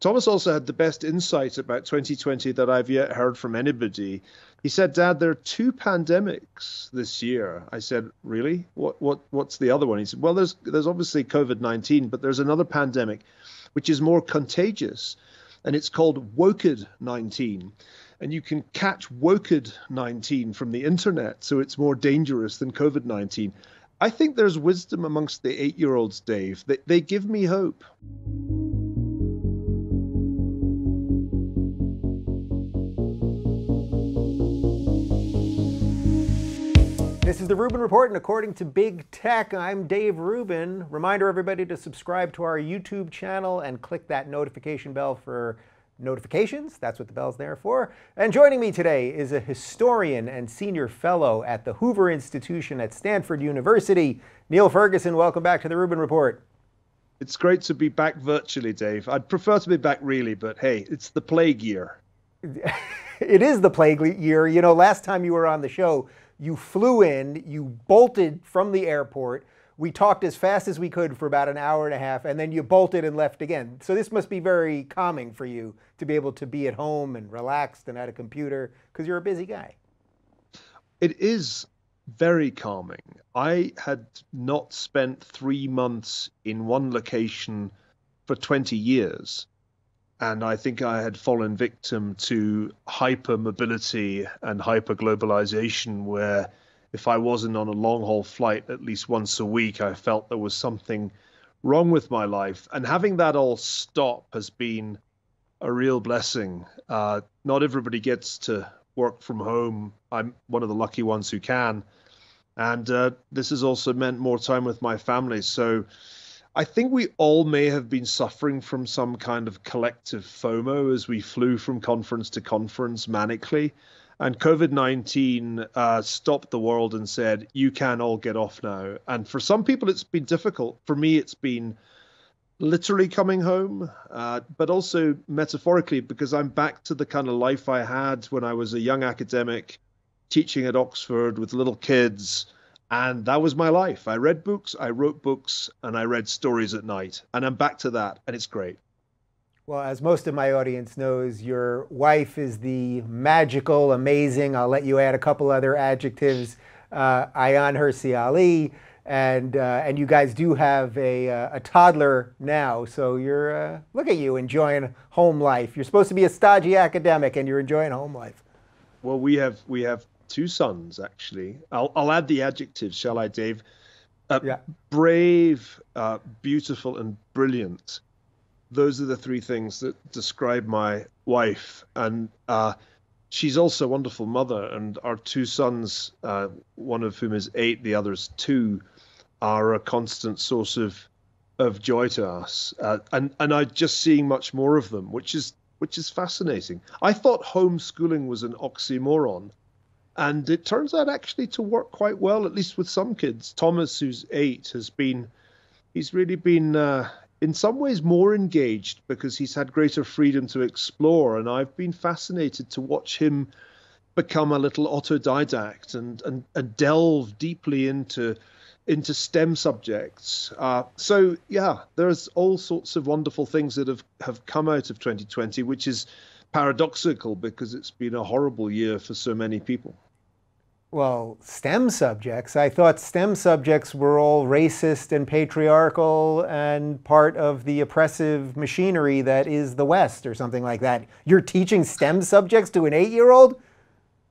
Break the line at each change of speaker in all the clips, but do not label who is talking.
Thomas also had the best insight about 2020 that I've yet heard from anybody. He said, "Dad, there are two pandemics this year." I said, "Really? What's the other one?" He said, "Well, there's obviously COVID-19, but there's another pandemic which is more contagious, and it's called WOKED-19. And you can catch WOKED-19 from the internet, so it's more dangerous than COVID-19." I think there's wisdom amongst the 8-year-olds, Dave. They give me hope.
This is the Rubin Report, and according to Big Tech, I'm Dave Rubin. Reminder everybody to subscribe to our YouTube channel and click that notification bell for notifications. That's what the bell's there for. And joining me today is a historian and senior fellow at the Hoover Institution at Stanford University, Niall Ferguson. Welcome back to the Rubin Report.
It's great to be back virtually, Dave. I'd prefer to be back really, but hey, it's the plague year.
It is the plague year. You know, last time you were on the show, you flew in, you bolted from the airport. We talked as fast as we could for about an hour and a half, and then you bolted and left again. So this must be very calming for you to be able to be at home and relaxed and at a computer, because you're a busy guy.
It is very calming. I had not spent 3 months in one location for 20 years. And I think I had fallen victim to hypermobility and hyperglobalization, where if I wasn't on a long-haul flight at least once a week, I felt there was something wrong with my life. And having that all stop has been a real blessing. Not everybody gets to work from home. I'm one of the lucky ones who can. And this has also meant more time with my family. So I think we all may have been suffering from some kind of collective FOMO as we flew from conference to conference manically. And COVID-19 stopped the world and said, you can all get off now. And for some people, it's been difficult. For me, it's been literally coming home, but also metaphorically, because I'm back to the kind of life I had when I was a young academic teaching at Oxford with little kids. And that was my life. I read books, I wrote books, and I read stories at night. And I'm back to that, and it's great.
Well, as most of my audience knows, your wife is the magical, amazing, I'll let you add a couple other adjectives, Ayaan Hirsi Ali, and you guys do have a toddler now, so you're, look at you enjoying home life. You're supposed to be a stodgy academic, and you're enjoying home life.
Well, we have 2 sons, actually. I'll add the adjectives, shall I, Dave?
Yeah.
Brave, beautiful, and brilliant. Those are the 3 things that describe my wife. And she's also a wonderful mother. And our 2 sons, one of whom is 8, the other's 2, are a constant source of joy to us. And I'm just seeing much more of them, which is fascinating. I thought homeschooling was an oxymoron. And it turns out actually to work quite well, at least with some kids. Thomas, who's 8, he's really been in some ways more engaged because he's had greater freedom to explore. And I've been fascinated to watch him become a little autodidact and delve deeply into STEM subjects. So yeah, there's all sorts of wonderful things that have come out of 2020, which is paradoxical because it's been a horrible year for so many people.
Well, STEM subjects, I thought STEM subjects were all racist and patriarchal and part of the oppressive machinery that is the West or something like that. You're teaching STEM subjects to an 8-year-old?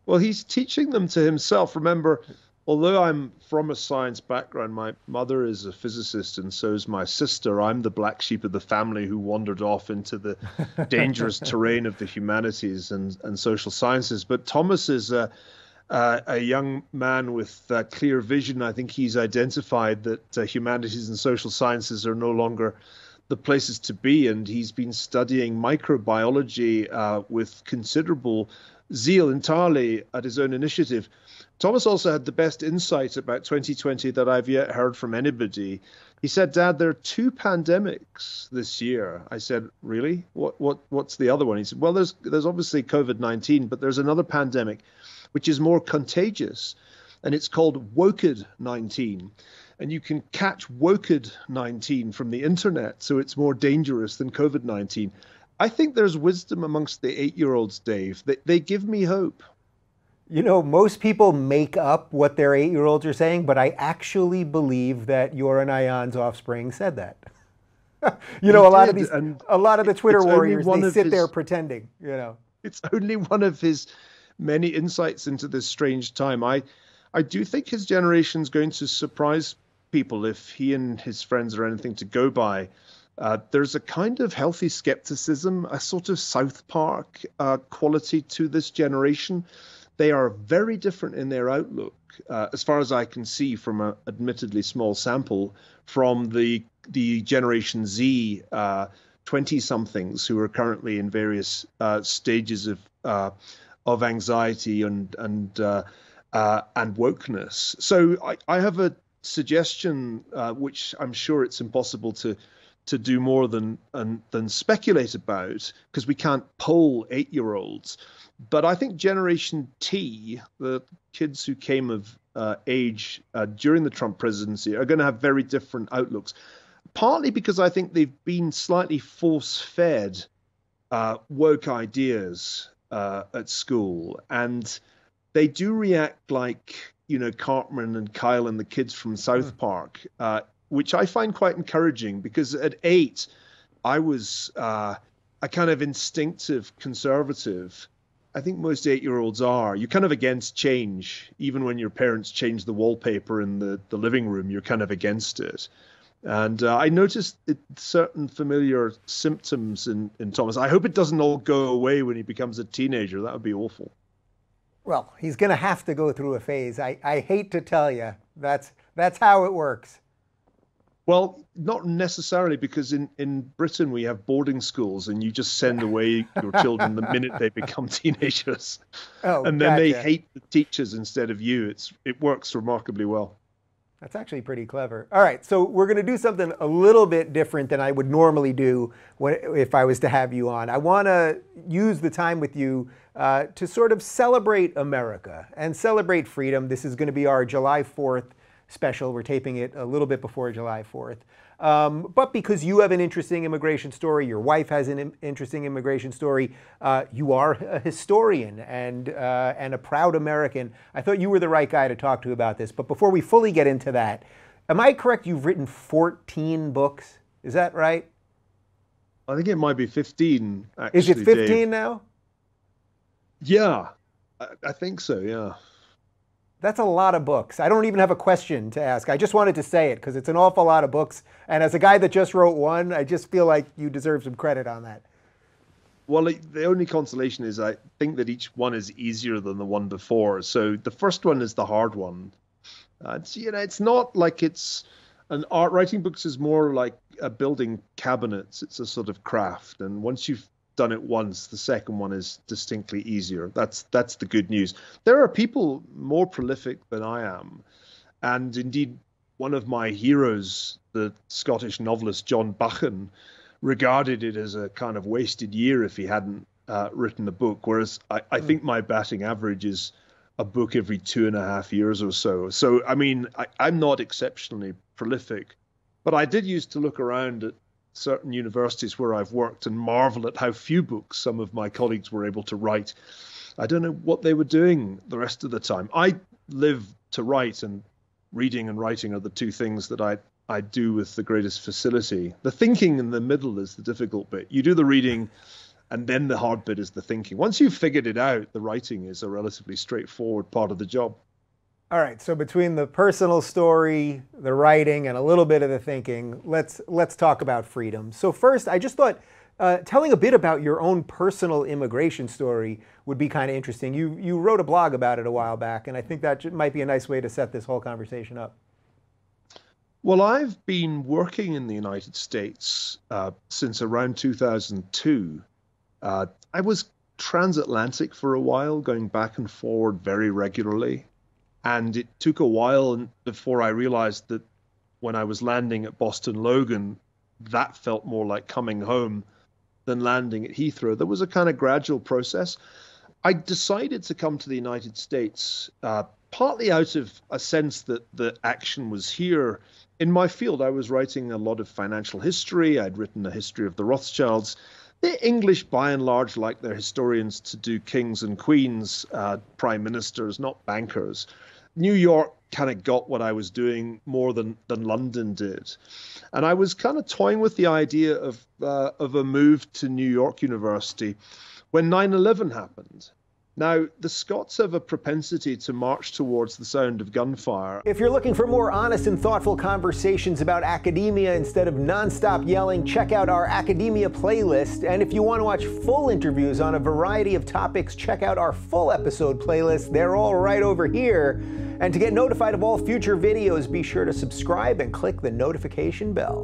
Well, he's teaching them to himself. Remember, although I'm from a science background, my mother is a physicist and so is my sister. I'm the black sheep of the family who wandered off into the dangerous terrain of the humanities and social sciences. But Thomas is a young man with clear vision. I think he's identified that humanities and social sciences are no longer the places to be, and he's been studying microbiology with considerable zeal entirely at his own initiative. Thomas also had the best insight about 2020 that I've yet heard from anybody. He said, "Dad, there are two pandemics this year." I said, "Really? What's the other one?" He said, "Well, there's obviously COVID-19, but there's another pandemic which is more contagious, and it's called WOKED-19. And you can catch WOKED-19 from the internet, so it's more dangerous than COVID-19. I think there's wisdom amongst the 8-year-olds, Dave. They give me hope.
You know, most people make up what their 8-year-olds are saying, but I actually believe that Yoren Ayon's offspring said that. You know,
He
a lot of
did,
these,
and
a lot of the Twitter
it's only
warriors,
one
they
of
sit there
his
pretending, you know.
it's only one of his many insights into this strange time. I do think his generation's going to surprise people if he and his friends are anything to go by. There's a kind of healthy skepticism, a sort of South Park quality to this generation. They are very different in their outlook, as far as I can see from an admittedly small sample, from the Generation Z 20-somethings who are currently in various stages of anxiety and wokeness. So I have a suggestion, which I'm sure it's impossible to do more than speculate about because we can't poll 8-year-olds. But I think Generation T, the kids who came of age during the Trump presidency, are going to have very different outlooks. Partly because I think they've been slightly force-fed woke ideas at school, and they do react like, you know, Cartman and Kyle and the kids from South Park, which I find quite encouraging because at 8, I was a kind of instinctive conservative. I think most 8-year-olds are. You're kind of against change. Even when your parents change the wallpaper in the living room, you're kind of against it. And I noticed certain familiar symptoms in Thomas. I hope it doesn't all go away when he becomes a teenager. That would be awful.
Well, he's going to have to go through a phase. I hate to tell you, that's how it works.
Well, not necessarily, because in Britain we have boarding schools and you just send away your children the minute they become teenagers.
Oh,
and then they
gotcha.
hate the teachers instead of you. It works remarkably well.
That's actually pretty clever. All right, so we're going to do something a little bit different than I would normally do if I was to have you on. I want to use the time with you to sort of celebrate America and celebrate freedom. This is going to be our July 4th special. We're taping it a little bit before July 4th. But because you have an interesting immigration story, your wife has an interesting immigration story, you are a historian and a proud American. I thought you were the right guy to talk to about this. But before we fully get into that, am I correct? You've written 14 books. Is that right?
I think it might be 15, actually.
Is it 15
Dave.
now?
Yeah, I think so, yeah.
That's a lot of books. I don't even have a question to ask. I just wanted to say it because it's an awful lot of books. And as a guy that just wrote one, I just feel like you deserve some credit on that.
Well, the only consolation is I think that each one is easier than the one before. So the first one is the hard one. It's not like it's an art. Writing books is more like building cabinets. It's a sort of craft. And once you've done it once, the second one is distinctly easier. That's the good news. There are people more prolific than I am. And indeed, one of my heroes, the Scottish novelist John Buchan, regarded it as a kind of wasted year if he hadn't written a book, whereas I think my batting average is a book every 2.5 years or so. So, I mean, I'm not exceptionally prolific, but I did used to look around at certain universities where I've worked and marvel at how few books some of my colleagues were able to write. I don't know what they were doing the rest of the time. I live to write, and reading and writing are the two things that I do with the greatest facility. The thinking in the middle is the difficult bit. You do the reading, and then the hard bit is the thinking. Once you've figured it out, the writing is a relatively straightforward part of the job.
All right, so between the personal story, the writing, and a little bit of the thinking, let's talk about freedom. So first, I just thought telling a bit about your own personal immigration story would be kind of interesting. You wrote a blog about it a while back, and I think that might be a nice way to set this whole conversation up.
Well, I've been working in the United States since around 2002. I was transatlantic for a while, going back and forward very regularly. And it took a while before I realized that when I was landing at Boston Logan, that felt more like coming home than landing at Heathrow. There was a kind of gradual process. I decided to come to the United States partly out of a sense that the action was here. In my field, I was writing a lot of financial history. I'd written a history of the Rothschilds. The English, by and large, like their historians to do kings and queens, prime ministers, not bankers. New York kind of got what I was doing more than London did. And I was kind of toying with the idea of a move to New York University when 9/11 happened. Now, the Scots have a propensity to march towards the sound of gunfire.
If you're looking for more honest and thoughtful conversations about academia instead of nonstop yelling, check out our academia playlist. And if you want to watch full interviews on a variety of topics, check out our full episode playlist. They're all right over here. And to get notified of all future videos, be sure to subscribe and click the notification bell.